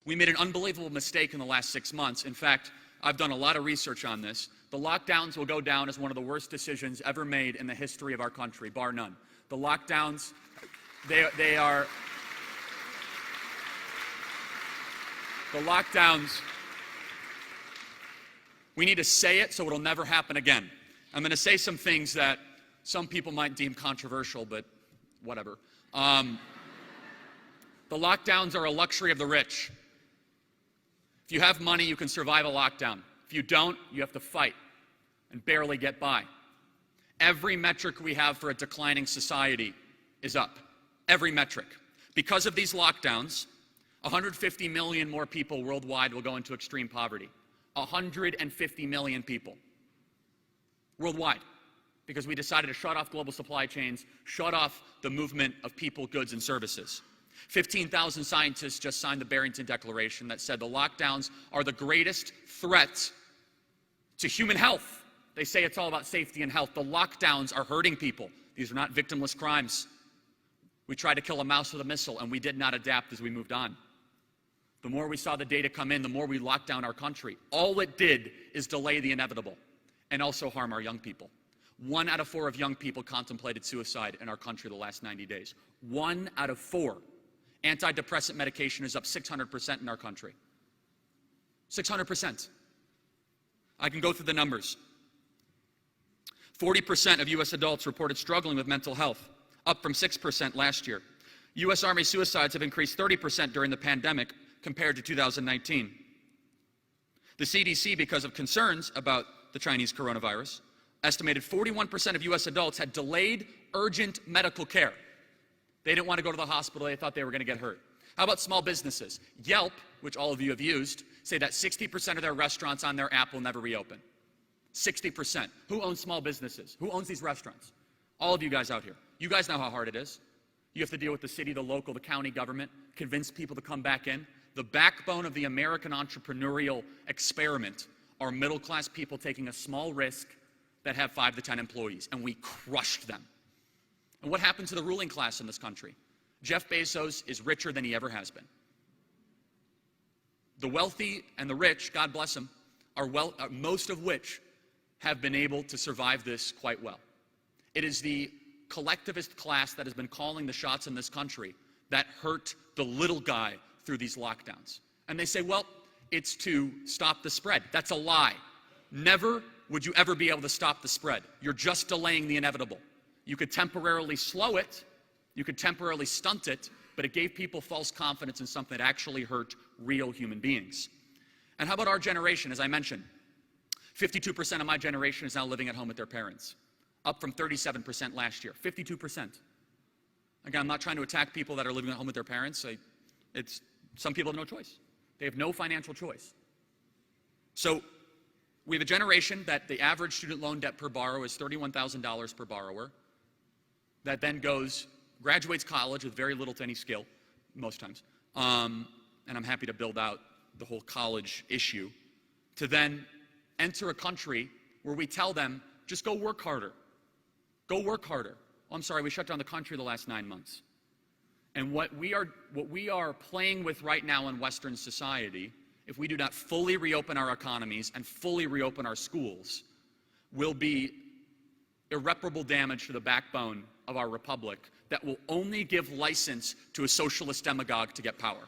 We made an unbelievable mistake in the last 6 months. In fact, I've done a lot of research on this. The lockdowns will go down as one of the worst decisions ever made in the history of our country, bar none. The lockdowns, they are... The lockdowns, we need to say it so it'll never happen again. I'm going to say some things that some people might deem controversial, but whatever. The lockdowns are a luxury of the rich. If you have money, you can survive a lockdown. If you don't, you have to fight and barely get by. Every metric we have for a declining society is up. Every metric. Because of these lockdowns, 150 million more people worldwide will go into extreme poverty. 150 million people worldwide, because we decided to shut off global supply chains, shut off the movement of people, goods, and services. 15,000 scientists just signed the Barrington Declaration that said the lockdowns are the greatest threat to human health. They say it's all about safety and health. The lockdowns are hurting people. These are not victimless crimes. We tried to kill a mouse with a missile, and we did not adapt as we moved on. The more we saw the data come in, the more we locked down our country. All it did is delay the inevitable and also harm our young people. 1 out of 4 of young people contemplated suicide in our country the last 90 days. 1 out of 4. Antidepressant medication is up 600% in our country. 600%. I can go through the numbers. 40% of U.S. adults reported struggling with mental health, up from 6% last year. U.S. Army suicides have increased 30% during the pandemic compared to 2019. The CDC, because of concerns about the Chinese coronavirus, estimated 41% of U.S. adults had delayed urgent medical care. They didn't want to go to the hospital. They thought they were going to get hurt. How about small businesses? Yelp, which all of you have used, say that 60% of their restaurants on their app will never reopen. 60%. Who owns small businesses? Who owns these restaurants? All of you guys out here. You guys know how hard it is. You have to deal with the city, the local, the county government, convince people to come back in. The backbone of the American entrepreneurial experiment are middle-class people taking a small risk that have 5 to 10 employees, and we crushed them. And what happened to the ruling class in this country? Jeff Bezos is richer than he ever has been. The wealthy and the rich, God bless them, most of which have been able to survive this quite well. It is the collectivist class that has been calling the shots in this country that hurt the little guy through these lockdowns. And they say, well, it's to stop the spread. That's a lie. Never would you ever be able to stop the spread. You're just delaying the inevitable. You could temporarily slow it, you could temporarily stunt it, but it gave people false confidence in something that actually hurt real human beings. And how about our generation? As I mentioned, 52% of my generation is now living at home with their parents, up from 37% last year. 52%. Again, I'm not trying to attack people that are living at home with their parents. Some people have no choice. They have no financial choice. So we have a generation that the average student loan debt per borrower is $31,000 per borrower, that then graduates college with very little to any skill, most times, and I'm happy to build out the whole college issue, to then enter a country where we tell them, just go work harder. Go work harder. Oh, I'm sorry, we shut down the country the last 9 months. And what we are playing with right now in Western society, if we do not fully reopen our economies and fully reopen our schools, will be irreparable damage to the backbone of our republic that will only give license to a socialist demagogue to get power.